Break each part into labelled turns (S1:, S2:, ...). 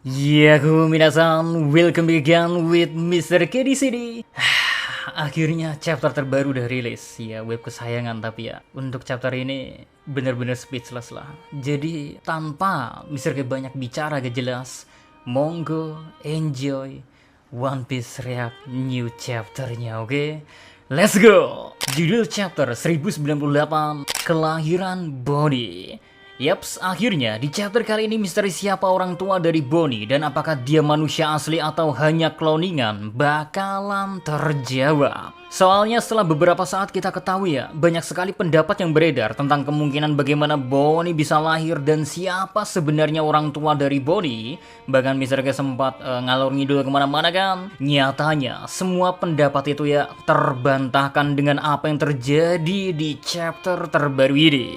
S1: Yaku minasan, welcome back again with Mr. K di sini. Akhirnya chapter terbaru udah rilis ya, web kesayangan. Tapi ya untuk chapter ini bener-bener speechless lah. Jadi tanpa Mr. K banyak bicara gak jelas, monggo enjoy One Piece React new chapternya, oke? Let's go! Judul chapter 1098, Kelahiran Bonnie. Yaps, akhirnya di chapter kali ini misteri siapa orang tua dari Bonnie dan apakah dia manusia asli atau hanya cloningan bakalan terjawab. Soalnya setelah beberapa saat kita ketahui ya, banyak sekali pendapat yang beredar tentang kemungkinan bagaimana Bonnie bisa lahir dan siapa sebenarnya orang tua dari Bonnie. Bahkan Mr. K sempat ngalor ngidul kemana-mana kan. Nyatanya semua pendapat itu ya terbantahkan dengan apa yang terjadi di chapter terbaru ini.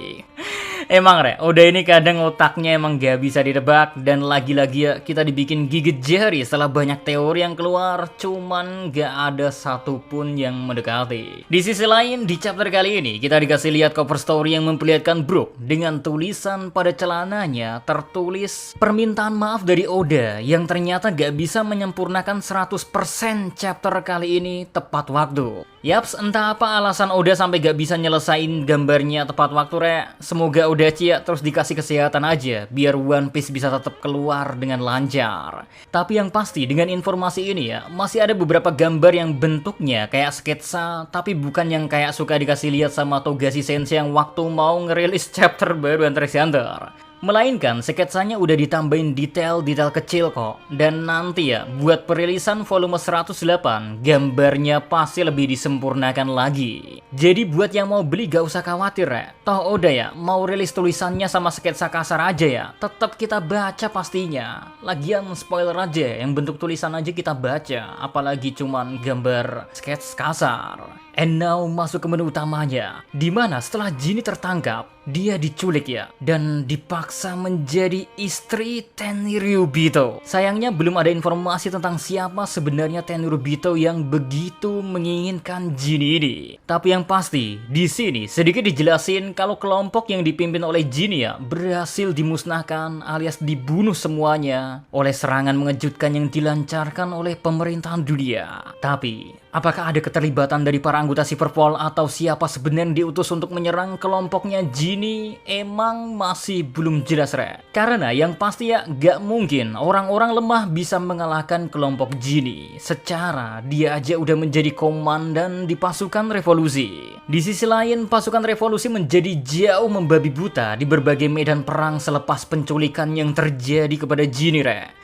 S1: Emang udah ini kadang otaknya emang gak bisa ditebak. Dan lagi-lagi ya kita dibikin gigit jari setelah banyak teori yang keluar, cuman gak ada satupun yang mendekati. Di sisi lain, di chapter kali ini kita dikasih lihat cover story yang memperlihatkan Brook dengan tulisan pada celananya tertulis permintaan maaf dari Oda yang ternyata gak bisa menyempurnakan 100% chapter kali ini tepat waktu. Yaps, entah apa alasan Oda sampai gak bisa nyelesain gambarnya tepat waktu Semoga Oda Cia terus dikasih kesehatan aja biar One Piece bisa tetap keluar dengan lancar. Tapi yang pasti dengan informasi ini ya, masih ada beberapa gambar yang bentuknya kayak sketsa, tapi bukan yang kayak suka dikasih lihat sama Togashi Sensei yang waktu mau ngerilis chapter baru Hunter x Hunter. Melainkan sketsanya udah ditambahin detail-detail kecil kok. Dan nanti ya buat perilisan volume 108 gambarnya pasti lebih disempurnakan lagi. Jadi buat yang mau beli gak usah khawatir Toh udah ya mau rilis tulisannya sama sketsa kasar aja ya, tetap kita baca pastinya. Lagian spoiler aja, yang bentuk tulisan aja kita baca, apalagi cuman gambar skets kasar. And now masuk ke menu utamanya, dimana setelah Jinny tertangkap, dia diculik ya, dan dipaksa menjadi istri Tenryubito. Sayangnya belum ada informasi tentang siapa sebenarnya Tenryubito yang begitu menginginkan Jinny ini. Tapi yang pasti, di sini sedikit dijelasin kalau kelompok yang dipimpin oleh Jinny ya berhasil dimusnahkan alias dibunuh semuanya oleh serangan mengejutkan yang dilancarkan oleh pemerintahan dunia. Tapi apakah ada keterlibatan dari para anggota Silverfold atau siapa sebenarnya yang diutus untuk menyerang kelompoknya Jinny? Emang masih belum jelas Karena yang pasti ya gak mungkin orang-orang lemah bisa mengalahkan kelompok Jinny. Secara dia aja udah menjadi komandan di pasukan revolusi. Di sisi lain pasukan revolusi menjadi jauh membabi buta di berbagai medan perang selepas penculikan yang terjadi kepada Jinny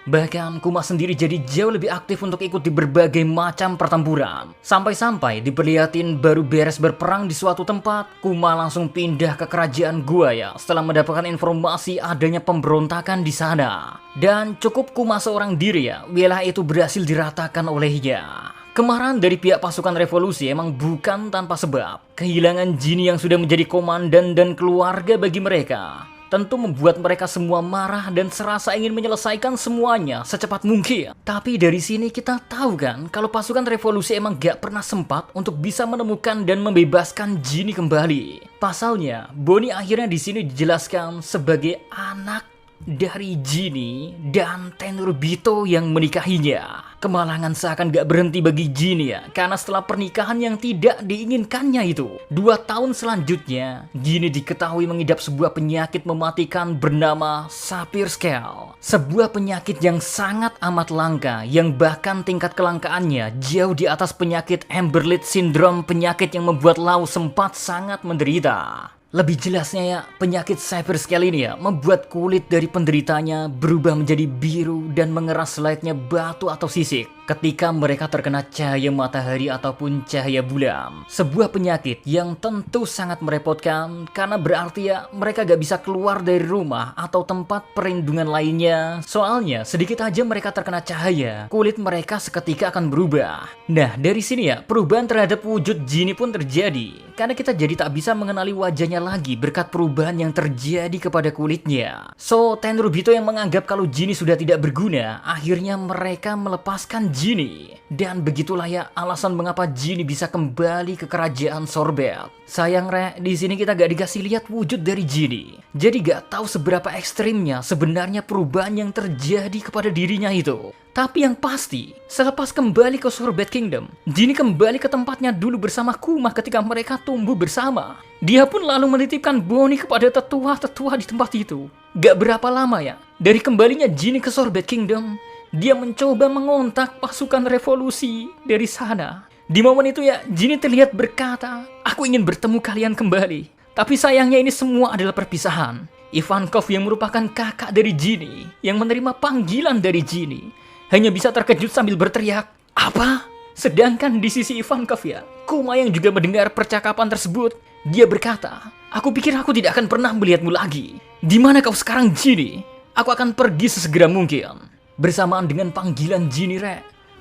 S1: Bahkan Kuma sendiri jadi jauh lebih aktif untuk ikut di berbagai macam pertempuran. Sampai-sampai diperlihatin baru beres berperang di suatu tempat, Kuma langsung pindah ke kerajaan gua ya setelah mendapatkan informasi adanya pemberontakan di sana. Dan cukup Kuma seorang diri ya, wilayah itu berhasil diratakan olehnya. Kemarahan dari pihak pasukan revolusi emang bukan tanpa sebab. Kehilangan Jinny yang sudah menjadi komandan dan keluarga bagi mereka tentu membuat mereka semua marah dan serasa ingin menyelesaikan semuanya secepat mungkin. Tapi dari sini kita tahu kan kalau pasukan revolusi emang gak pernah sempat untuk bisa menemukan dan membebaskan Jinny kembali. Pasalnya, Bonnie akhirnya di sini dijelaskan sebagai anak dari Jinny dan Tenryubito yang menikahinya. Kemalangan seakan gak berhenti bagi Jinny ya, karena setelah pernikahan yang tidak diinginkannya itu, 2 tahun selanjutnya Jinny diketahui mengidap sebuah penyakit mematikan bernama Sapphire Skull. Sebuah penyakit yang sangat amat langka, yang bahkan tingkat kelangkaannya jauh di atas penyakit Amberlit Syndrome, penyakit yang membuat Law sempat sangat menderita. Lebih jelasnya ya, penyakit Sapphire Skull ini ya membuat kulit dari penderitanya berubah menjadi biru dan mengeras layaknya batu atau sisik ketika mereka terkena cahaya matahari ataupun cahaya bulan. Sebuah penyakit yang tentu sangat merepotkan karena berarti ya mereka gak bisa keluar dari rumah atau tempat perlindungan lainnya. Soalnya sedikit aja mereka terkena cahaya, kulit mereka seketika akan berubah. Nah dari sini ya perubahan terhadap wujud Jinny pun terjadi karena kita jadi tak bisa mengenali wajahnya lagi berkat perubahan yang terjadi kepada kulitnya. So, Tenryubito yang menganggap kalau Jinny sudah tidak berguna, akhirnya mereka melepaskan Jinny. Dan begitulah ya alasan mengapa Jinny bisa kembali ke kerajaan Sorbet. Sayang di sini kita gak dikasih lihat wujud dari Jinny. Jadi gak tahu seberapa ekstrimnya sebenarnya perubahan yang terjadi kepada dirinya itu. Tapi yang pasti, selepas kembali ke Sorbet Kingdom, Jinny kembali ke tempatnya dulu bersama Kuma ketika mereka tumbuh bersama. Dia pun lalu menitipkan Bonnie kepada tetua-tetua di tempat itu. Gak berapa lama ya, dari kembalinya Jinny ke Sorbet Kingdom, dia mencoba mengontak pasukan revolusi dari sana. Di momen itu ya, Jinny terlihat berkata, "Aku ingin bertemu kalian kembali." Tapi sayangnya ini semua adalah perpisahan. Ivankov yang merupakan kakak dari Jinny, yang menerima panggilan dari Jinny, hanya bisa terkejut sambil berteriak, "Apa?" Sedangkan di sisi Ivankov ya, Kuma yang juga mendengar percakapan tersebut, dia berkata, "Aku pikir aku tidak akan pernah melihatmu lagi. Di mana kau sekarang, Jinny? Aku akan pergi sesegera mungkin." Bersamaan dengan panggilan Jinny,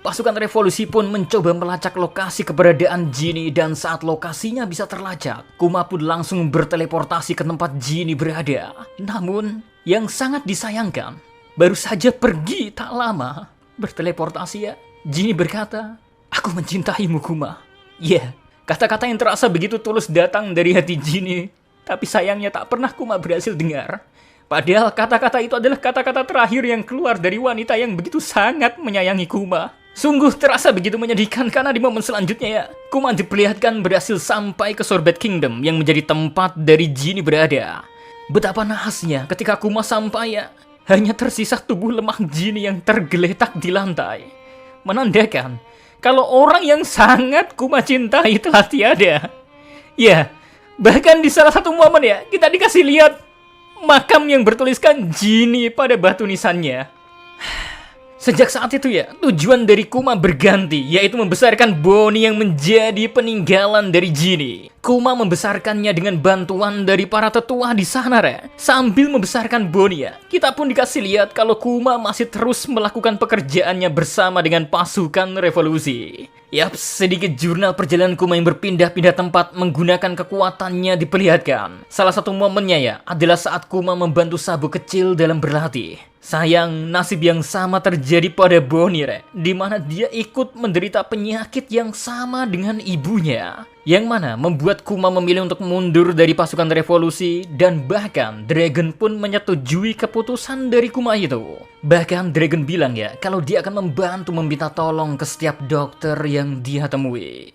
S1: pasukan revolusi pun mencoba melacak lokasi keberadaan Jinny, dan saat lokasinya bisa terlacak, Kuma pun langsung berteleportasi ke tempat Jinny berada. Namun, yang sangat disayangkan, baru saja pergi tak lama berteleportasi ya, Jinny berkata, "Aku mencintaimu, Kuma." Kata-kata yang terasa begitu tulus datang dari hati Jinny, tapi sayangnya tak pernah Kuma berhasil dengar. Padahal kata-kata itu adalah kata-kata terakhir yang keluar dari wanita yang begitu sangat menyayangi Kuma. Sungguh terasa begitu menyedihkan karena di momen selanjutnya ya, Kuma diperlihatkan berhasil sampai ke Sorbet Kingdom yang menjadi tempat dari Jinny berada. Betapa nahasnya ketika Kuma sampai ya, hanya tersisa tubuh lemah Jinny yang tergeletak di lantai. Menandakan kalau orang yang sangat Kuma cintai telah tiada. Ya, bahkan di salah satu momen ya, kita dikasih lihat makam yang bertuliskan Jinny pada batu nisannya. Sejak saat itu ya, tujuan dari Kuma berganti, yaitu membesarkan Bonnie yang menjadi peninggalan dari Jinny. Kuma membesarkannya dengan bantuan dari para tetua di sana, sambil membesarkan Bonnie ya, kita pun dikasih lihat kalau Kuma masih terus melakukan pekerjaannya bersama dengan pasukan revolusi. Sedikit jurnal perjalanan Kuma yang berpindah-pindah tempat menggunakan kekuatannya diperlihatkan. Salah satu momennya ya, adalah saat Kuma membantu Sabu kecil dalam berlatih. Sayang, nasib yang sama terjadi pada Bonnie, di mana dia ikut menderita penyakit yang sama dengan ibunya. Yang mana membuat Kuma memilih untuk mundur dari pasukan revolusi, dan bahkan Dragon pun menyetujui keputusan dari Kuma itu. Bahkan Dragon bilang ya, kalau dia akan membantu meminta tolong ke setiap dokter yang dia temui.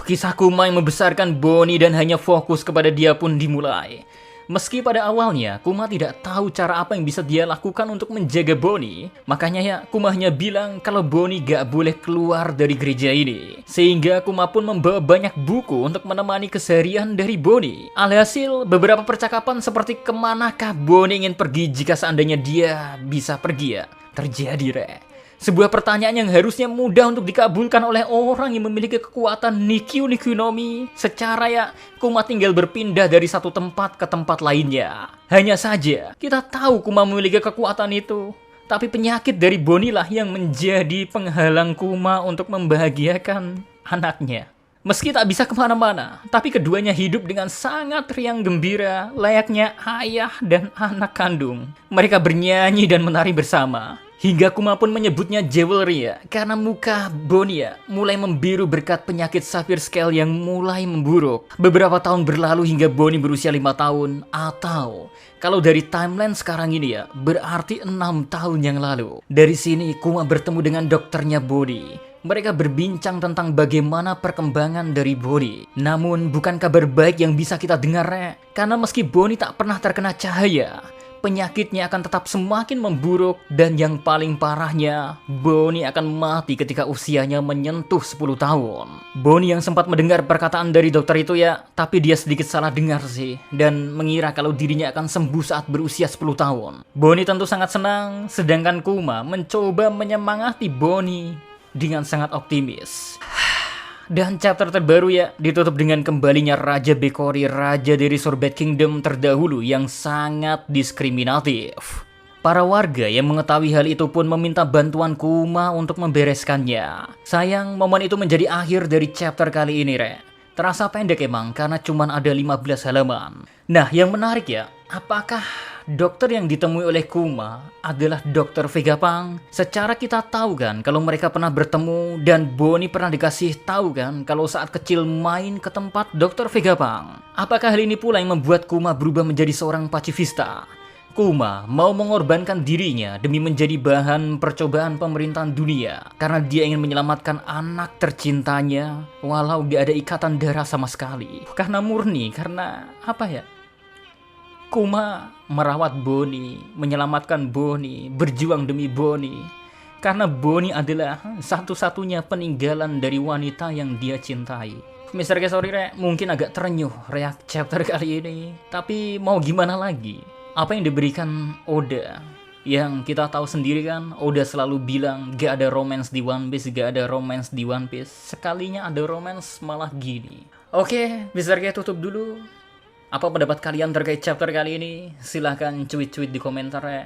S1: Kisah Kuma yang membesarkan Bonnie dan hanya fokus kepada dia pun dimulai. Meski pada awalnya Kuma tidak tahu cara apa yang bisa dia lakukan untuk menjaga Bonnie, makanya ya Kuma hanya bilang kalau Bonnie gak boleh keluar dari gereja ini. Sehingga Kuma pun membawa banyak buku untuk menemani keseharian dari Bonnie. Alhasil beberapa percakapan seperti kemanakah Bonnie ingin pergi jika seandainya dia bisa pergi ya, terjadi Sebuah pertanyaan yang harusnya mudah untuk dikabulkan oleh orang yang memiliki kekuatan Nikkyu no Mi. Secara ya, Kuma tinggal berpindah dari satu tempat ke tempat lainnya. Hanya saja, kita tahu Kuma memiliki kekuatan itu. Tapi penyakit dari Bonnie lah yang menjadi penghalang Kuma untuk membahagiakan anaknya. Meski tak bisa kemana-mana, tapi keduanya hidup dengan sangat riang gembira, layaknya ayah dan anak kandung. Mereka bernyanyi dan menari bersama. Hingga Kuma pun menyebutnya Jewelry ya, karena muka Bonnie ya mulai membiru berkat penyakit Sapphire Scale yang mulai memburuk. Beberapa tahun berlalu hingga Bonnie berusia 5 tahun, atau kalau dari timeline sekarang ini ya, berarti 6 tahun yang lalu. Dari sini Kuma bertemu dengan dokternya Bonnie. Mereka berbincang tentang bagaimana perkembangan dari Bonnie. Namun bukan kabar baik yang bisa kita dengar karena meski Bonnie tak pernah terkena cahaya, penyakitnya akan tetap semakin memburuk, dan yang paling parahnya, Bonnie akan mati ketika usianya menyentuh 10 tahun. Bonnie yang sempat mendengar perkataan dari dokter itu ya, tapi dia sedikit salah dengar sih, dan mengira kalau dirinya akan sembuh saat berusia 10 tahun. Bonnie tentu sangat senang, sedangkan Kuma mencoba menyemangati Bonnie dengan sangat optimis. Dan chapter terbaru ya ditutup dengan kembalinya Raja Bekori, raja dari Sorbet Kingdom terdahulu yang sangat diskriminatif. Para warga yang mengetahui hal itu pun meminta bantuan Kuma untuk membereskannya. Sayang, momen itu menjadi akhir dari chapter kali ini, Terasa pendek emang karena cuma ada 15 halaman. Nah, yang menarik ya, apakah dokter yang ditemui oleh Kuma adalah dokter Vegapunk? Secara kita tahu kan kalau mereka pernah bertemu dan Bonnie pernah dikasih tahu kan kalau saat kecil main ke tempat dokter Vegapunk. Apakah hal ini pula yang membuat Kuma berubah menjadi seorang pacifista? Kuma mau mengorbankan dirinya demi menjadi bahan percobaan pemerintahan dunia karena dia ingin menyelamatkan anak tercintanya walau gak ada ikatan darah sama sekali. Karena murni, karena apa ya? Kuma merawat Bonnie, menyelamatkan Bonnie, berjuang demi Bonnie. Karena Bonnie adalah satu-satunya peninggalan dari wanita yang dia cintai. Mr. Kesorire mungkin agak terenyuh reak chapter kali ini, tapi mau gimana lagi? Apa yang diberikan Oda, yang kita tahu sendiri kan, Oda selalu bilang gak ada romance di One Piece, gak ada romance di One Piece. Sekalinya ada romance malah gini. Oke, Mr. K tutup dulu. Apa pendapat kalian terkait chapter kali ini? Silahkan tweet-tweet di komentar ya.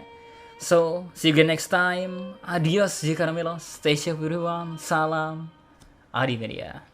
S1: So, see you again next time. Adios, Jikaramelos. Stay safe everyone. Salam. Adi Media.